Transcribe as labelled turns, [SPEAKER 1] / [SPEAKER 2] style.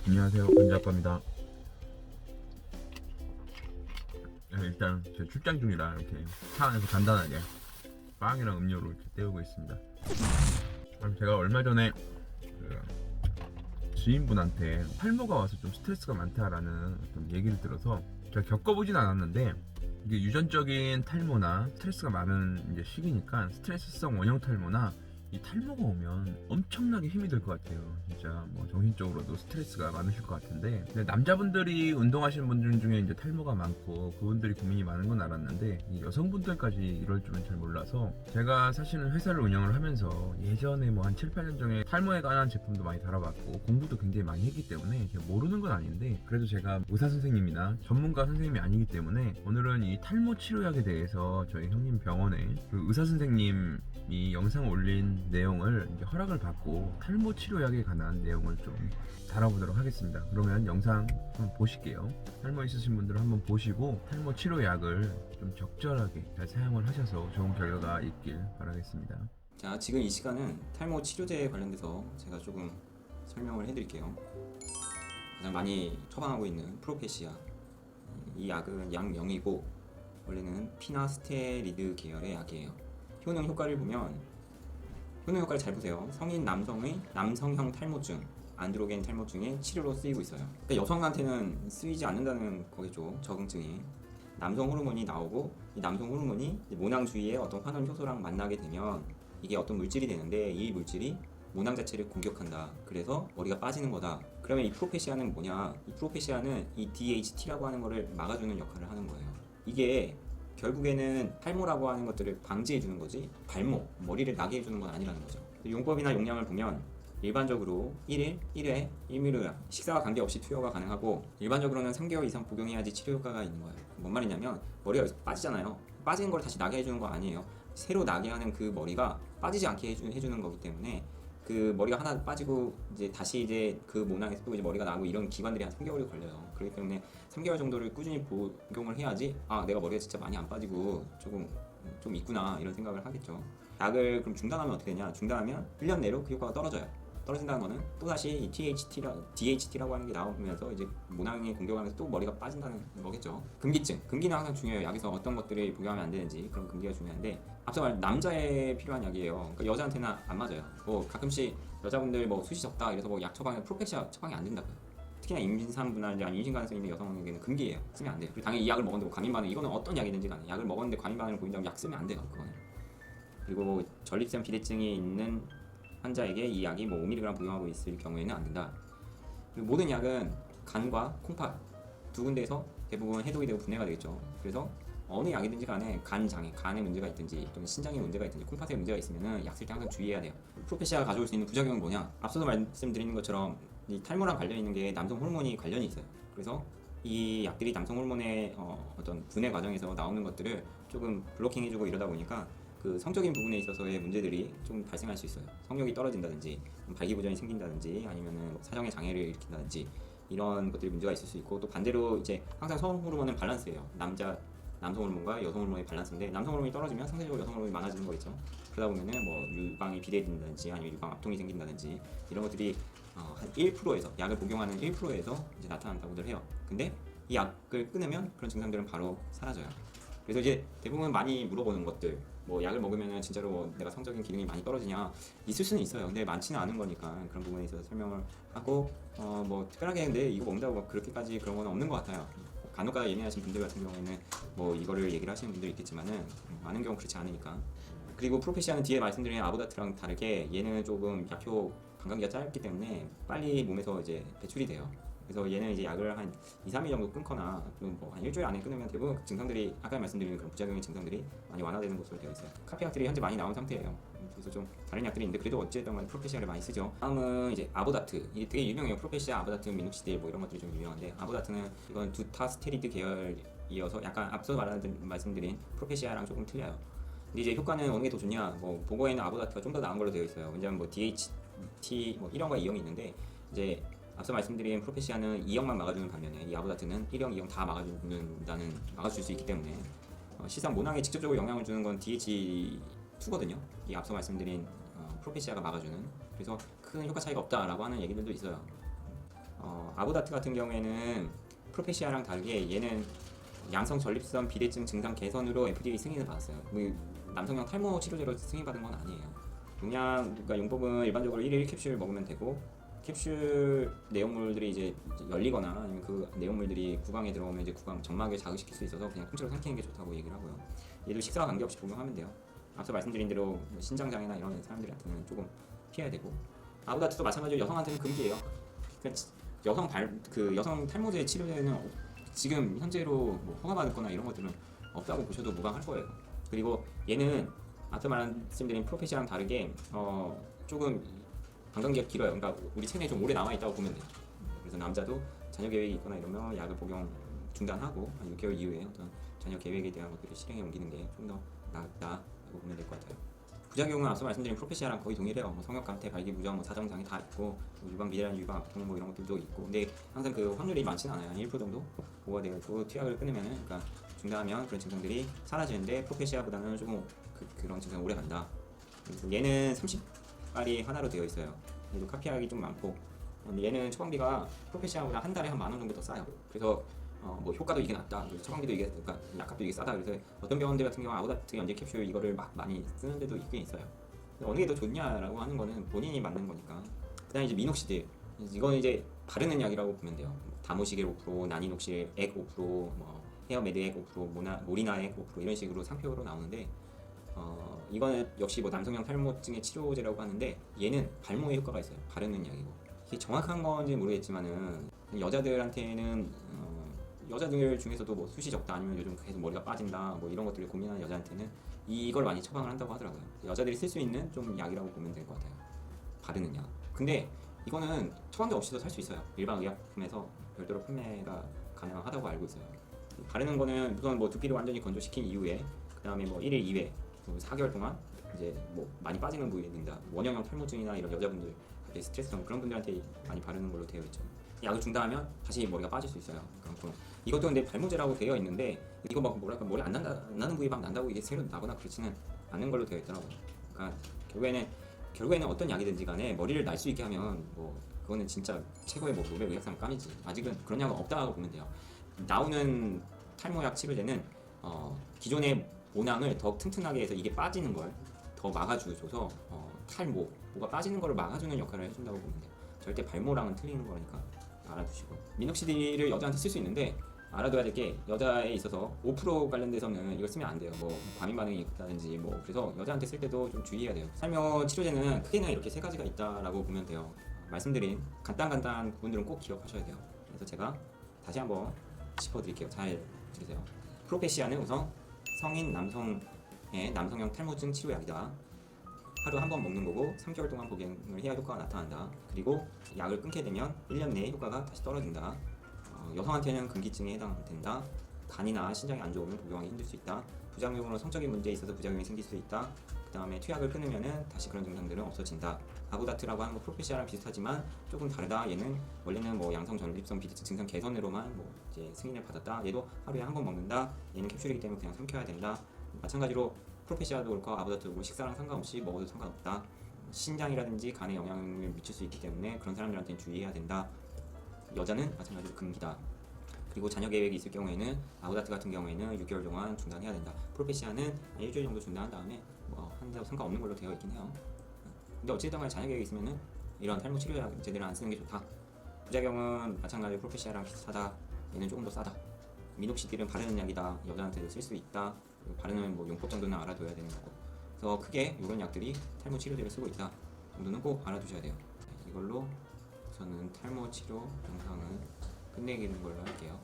[SPEAKER 1] 안녕하세요, 건지아빠입니다. 일단 저 출장 중이라 이렇게 차 안에서 간단하게 빵이랑 음료로 이렇게 때우고 있습니다. 제가 얼마 전에 그 지인분한테 탈모가 와서 좀 스트레스가 많다라는 어떤 얘기를 들어서 제가 겪어보진 않았는데, 이게 유전적인 탈모나 스트레스가 많은 이제 시기니까 스트레스성 원형 탈모나 이 탈모가 오면 엄청나게 힘이 들 것 같아요. 진짜 뭐 정신적으로도 스트레스가 많으실 것 같은데, 근데 남자분들이 운동하시는 분들 중에 이제 탈모가 많고 그분들이 고민이 많은 건 알았는데, 이 여성분들까지 이럴 줄은 잘 몰라서, 제가 사실은 회사를 운영을 하면서 예전에 뭐 한 7, 8년 전에 탈모에 관한 제품도 많이 다뤄봤고 공부도 굉장히 많이 했기 때문에 제가 모르는 건 아닌데, 그래도 제가 의사 선생님이나 전문가 선생님이 아니기 때문에 오늘은 이 탈모 치료약에 대해서 저희 형님 병원에 그 의사 선생님이 영상 올린 내용을 이제 허락을 받고 탈모 치료약에 관한 내용을 좀 다뤄보도록 하겠습니다. 그러면 영상 한번 보실게요. 탈모 있으신 분들은 한번 보시고 탈모 치료약을 좀 적절하게 잘 사용을 하셔서 좋은 결과가 있길 바라겠습니다.
[SPEAKER 2] 자, 지금 이 시간은 탈모 치료제에 관련돼서 제가 조금 설명을 해드릴게요. 가장 많이 처방하고 있는 프로페시아, 이 약은 약명이고 원래는 피나스테리드 계열의 약이에요. 효능 효과를 보면, 효능 효과를 잘 보세요. 성인 남성의 남성형 탈모증, 안드로겐 탈모증의 치료로 쓰이고 있어요. 그러니까 여성한테는 쓰이지 않는다는 거겠죠, 적응증이. 남성 호르몬이 나오고, 이 남성 호르몬이 모낭 주위의 어떤 환원 효소랑 만나게 되면 이게 어떤 물질이 되는데, 이 물질이 모낭 자체를 공격한다. 그래서 머리가 빠지는 거다. 그러면 이 프로페시아는 뭐냐? 이 프로페시아는 이 DHT라고 하는 거를 막아주는 역할을 하는 거예요. 이게 결국에는 탈모라고 하는 것들을 방지해 주는 거지, 발모, 머리를 나게 해주는 건 아니라는 거죠. 용법이나 용량을 보면 일반적으로 1일, 1회, 1mg, 식사와 관계없이 투여가 가능하고, 일반적으로는 3개월 이상 복용해야지 치료 효과가 있는 거예요. 뭔 말이냐면, 머리가 여기서 빠지잖아요. 빠지는 걸 다시 나게 해주는 거 아니에요. 새로 나게 하는 그 머리가 빠지지 않게 해주는 거기 때문에, 그 머리가 하나 빠지고 이제 다시 이제 그 모낭에서 또 이제 머리가 나고 이런 기관들이 한 3개월이 걸려요. 그렇기 때문에 3개월 정도를 꾸준히 복용을 해야지, 아, 내가 머리가 진짜 많이 안 빠지고 조금 좀 있구나, 이런 생각을 하겠죠. 약을 그럼 중단하면 어떻게 되냐? 중단하면 1년 내로 그 효과가 떨어져요. 떨어진다는 거는 또다시 이 DHT라고 하는 게 나오면서 이제 모낭에 공격하면서 또 머리가 빠진다는 거겠죠. 금기증, 금기는 항상 중요해요. 약에서 어떤 것들이 복용하면 안 되는지, 그런 금기가 중요한데, 앞서 말한 남자에 필요한 약이에요. 그러니까 여자한테는 안 맞아요. 뭐 가끔씩 여자분들 뭐 숱이 적다 이래서 뭐 약 처방에 프로페시아 처방이 안 된다고요. 특히나 임신산부나 아니면 임신 가능성이 있는 여성에게는 금기예요. 쓰면 안 돼요. 그리고 당연히 이 약을 먹었는데 뭐 과민 반응, 이거는 어떤 약이든지 간에 약을 먹었는데 과민 반응을 보인다고 약 쓰면 안 돼요. 그거는. 그리고 전립선 비대증이 있는 환자에게 이 약이 뭐 5mg 복용하고 있을 경우에는 안 된다. 그리고 모든 약은 간과 콩팥 두 군데에서 대부분 해독이 되고 분해가 되겠죠. 그래서 어느 약이든지 간에 간 장애, 간에 문제가 있든지 또는 신장에 문제가 있든지 콩팥에 문제가 있으면은 약 쓸 때 항상 주의해야 돼요. 프로페시아가 가져올 수 있는 부작용은 뭐냐? 앞서서 말씀드리는 것처럼 이 탈모랑 관련 있는 게 남성 호르몬이 관련이 있어요. 그래서 이 약들이 남성 호르몬의 어떤 분해 과정에서 나오는 것들을 조금 블로킹해주고 이러다 보니까 그 성적인 부분에 있어서의 문제들이 좀 발생할 수 있어요. 성욕이 떨어진다든지, 발기부전이 생긴다든지, 아니면은 사정의 장애를 일으킨다든지, 이런 것들이 문제가 있을 수 있고, 또 반대로 이제 항상 성 호르몬은 밸런스예요. 남성 호르몬과 여성 호르몬의 밸런스인데, 남성 호르몬이 떨어지면 상대적으로 여성 호르몬이 많아지는 거 있죠. 그러다 보면은 뭐 유방이 비대해진다든지, 아니면 유방 압통이 생긴다든지, 이런 것들이 한 1%에서, 약을 복용하는 1%에서 이제 나타난다고들 해요. 근데 이 약을 끊으면 그런 증상들은 바로 사라져요. 그래서 이제 대부분 많이 물어보는 것들, 뭐 약을 먹으면 진짜로 뭐 내가 성적인 기능이 많이 떨어지냐, 있을 수는 있어요. 근데 많지는 않은 거니까 그런 부분에 있어서 설명을 하고, 뭐 특별하게 근데 이거 먹는다고 막 그렇게까지 그런 건 없는 것 같아요. 간혹가다 예민하신 분들 같은 경우에는 뭐 이거를 얘기를 하시는 분들이 있겠지만은 많은 경우 그렇지 않으니까. 그리고 프로페시아는 뒤에 말씀드린 아보다트랑 다르게 얘는 조금 약효 관광기가 짧기 때문에 빨리 몸에서 이제 배출이 돼요. 그래서 얘는 이제 약을 한 2, 3일 정도 끊거나 뭐한 일주일 안에 끊으면 대부분 증상들이, 아까 말씀드린 그런 부작용의 증상들이 많이 완화되는 것으로 되어 있어요. 카피 약들이 현재 많이 나온 상태예요. 그래서 좀 다른 약들이 있는데 그래도 어찌됐든 간에 프로페시아를 많이 쓰죠. 다음은 이제 아보다트. 이게 되게 유명해요. 프로페시아, 아보다트, 미녹시딜 뭐 이런 것들이 좀 유명한데, 아보다트는 이건 두타스테리드 계열이어서 약간 앞서 말씀드린 프로페시아랑 조금 틀려요. 근데 이제 효과는 어느 게 더 좋냐? 뭐 보고에는 아보다트가 좀 더 나은 걸로 되어 있어요. 왜냐면 뭐 DHT 뭐 1형과 2형이 있는데, 이제 앞서 말씀드린 프로페시아는 2형만 막아주는 반면에 이 아보다트는 1형, 2형 다 막아줄 수 있기 때문에 실상 모낭에 직접적으로 영향을 주는 건 DH2거든요. 이 앞서 말씀드린 프로페시아가 막아주는. 그래서 큰 효과 차이가 없다라고 하는 얘기들도 있어요. 아보다트 같은 경우에는 프로페시아랑 다르게 얘는 양성 전립선 비대증 증상 개선으로 FDA 승인을 받았어요. 남성형 탈모 치료제로 승인받은 건 아니에요. 그러니까 용법은 일반적으로 1일 1캡슐 먹으면 되고, 캡슐 내용물들이 이제 열리거나 아니면 그 내용물들이 구강에 들어오면 이제 구강 점막을 자극시킬 수 있어서 그냥 통째로 삼키는 게 좋다고 얘기를 하고요. 얘도 식사와 관계없이 복용하면 돼요. 앞서 말씀드린 대로 신장 장애나 이런 사람들한테는 조금 피해야 되고, 아보다트도 마찬가지로 여성한테는 금기예요. 여성 탈모제 치료제는 지금 현재로 뭐 허가받았거나 이런 것들은 없다고 보셔도 무방할 거예요. 그리고 얘는 앞서 말씀드린 프로페시아랑 다르게 조금 방광기가 길어요. 그러니까 우리 체내에 좀 오래 남아 있다고 보면 돼요. 그래서 남자도 자녀 계획이 있거나 이러면 약을 복용 중단하고 한 6개월 이후에 어떤 자녀 계획에 대한 것들을 실행에 옮기는 게 좀 더 낫다고 보면 될 것 같아요. 부작용은 앞서 말씀드린 프로페시아랑 거의 동일해요. 뭐 성역 감퇴, 발기부전, 뭐 사정장애 다 있고, 뭐 유방 비대란 유방 악통 뭐 이런 것들도 있고, 근데 항상 그 확률이 많지는 않아요. 한 1% 정도 보호가 되어 있고, 투약을 끊으면은, 그러니까 중단하면 그런 증상들이 사라지는데 프로페시아보다는 조금 그런 증상이 오래 간다. 그래서 얘는 30알이 하나로 되어 있어요. 얘도 카피약이 좀 많고, 얘는 처방비가 프로페시아보다 한 달에 한 10,000원 정도 더 싸요. 그래서 뭐 효과도 이게 낫다, 처방비도 이게, 그러니까 약값도 이게 싸다. 그래서 어떤 병원들 같은 경우 아보다트 연제 캡슐 이거를 막 많이 쓰는 데도 있긴 있어요. 어느 게 더 좋냐라고 하는 거는 본인이 맞는 거니까. 그다음에 이제 미녹시딜, 이거는 이제 바르는 약이라고 보면 돼요. 다모시겔 5%, 나니녹실 액 5%, 뭐 헤어메드 액 5%, 모리나 액 5% 이런 식으로 상표로 나오는데, 이거는 역시 뭐 남성형 탈모증의 치료제라고 하는데, 얘는 발모에 효과가 있어요. 바르는 약이고. 이게 정확한 건지 모르겠지만은 여자들한테는 여자들 중에서도 뭐 숱이 적다, 아니면 요즘 계속 머리가 빠진다, 뭐 이런 것들을 고민하는 여자한테는 이걸 많이 처방을 한다고 하더라고요. 여자들이 쓸 수 있는 좀 약이라고 보면 될 것 같아요. 바르는 약. 근데 이거는 처방전 없이도 살 수 있어요. 일반 의약품에서 별도로 판매가 가능하다고 알고 있어요. 바르는 거는 우선 뭐 두피를 완전히 건조시킨 이후에, 그 다음에 뭐 1일 2회, 4개월 동안 이제 뭐 많이 빠지는 부위에 넣는다. 원형형 탈모증이나 이런 여자분들, 스트레스성 그런 분들한테 많이 바르는 걸로 되어 있죠. 약을 중단하면 다시 머리가 빠질 수 있어요. 그러니까 이것도 근데 발모제라고 되어 있는데, 이거 막 뭐랄까 머리 안 나는 부위 막 난다고 이게 새로 나거나 그렇지는 않는 걸로 되어 있더라고요. 그러니까 결국에는 어떤 약이든지 간에 머리를 날 수 있게 하면 뭐 그거는 진짜 최고의 뭐 노벨 의학상 감이지. 아직은 그런 약은 없다고 보면 돼요. 나오는 탈모약 치료제는 기존의 모낭을 더 튼튼하게 해서 이게 빠지는 걸 더 막아줘서 뭐가 빠지는 걸 막아주는 역할을 해준다고 보면 돼요. 절대 발모랑은 틀리는 거니까 알아두시고, 미녹시딜을 여자한테 쓸 수 있는데 알아둬야 될 게, 여자에 있어서 5% 관련돼서는 이걸 쓰면 안 돼요. 뭐 과민 반응이 있다든지 뭐, 그래서 여자한테 쓸 때도 좀 주의해야 돼요. 탈모 치료제는 크게는 이렇게 세 가지가 있다라고 보면 돼요. 말씀드린 간단한 부분들은 꼭 기억하셔야 돼요. 그래서 제가 다시 한번 짚어드릴게요. 잘 들으세요. 프로페시아는 우선 성인 남성의 남성형 탈모증 치료약이다. 하루 한 번 먹는 거고 3개월 동안 복용을 해야 효과가 나타난다. 그리고 약을 끊게 되면 1년 내에 효과가 다시 떨어진다. 여성한테는 금기증에 해당된다. 간이나 신장이 안 좋으면 복용하기 힘들 수 있다. 부작용으로 성적인 문제에 있어서 부작용이 생길 수 있다. 그 다음에 투약을 끊으면은 다시 그런 증상들은 없어진다. 아보다트라고 하는 거 프로페시아랑 비슷하지만 조금 다르다. 얘는 원래는 뭐 양성 전립선 비대증 증상 개선으로만 뭐 이제 승인을 받았다. 얘도 하루에 한 번 먹는다. 얘는 캡슐이기 때문에 그냥 삼켜야 된다. 마찬가지로 프로페시아도 그렇고 아보다트도 그렇고 식사랑 상관없이 먹어도 상관없다. 신장이라든지 간에 영향을 미칠 수 있기 때문에 그런 사람들한테는 주의해야 된다. 여자는 마찬가지로 금기다. 그리고 자녀 계획이 있을 경우에는 아보다트 같은 경우에는 6개월 동안 중단해야 된다. 프로페시아는 일주일 정도 중단한 다음에 뭐 한다고 상관없는 걸로 되어 있긴 해요. 근데 어찌됐든 간에 자녀 계획이 있으면은 이런 탈모 치료제들은 안 쓰는 게 좋다. 부작용은 마찬가지로 프로페시아랑 비슷하다. 얘는 조금 더 싸다. 미녹시딜은 바르는 약이다. 여자한테도 쓸 수 있다. 바르는 뭐 용법 정도는 알아둬야 되는 거고. 그래서 크게 이런 약들이 탈모 치료제를 쓰고 있다 정도는 꼭 알아두셔야 돼요. 이걸로 저는 탈모 치료 영상은 끝내기는 걸로 할게요.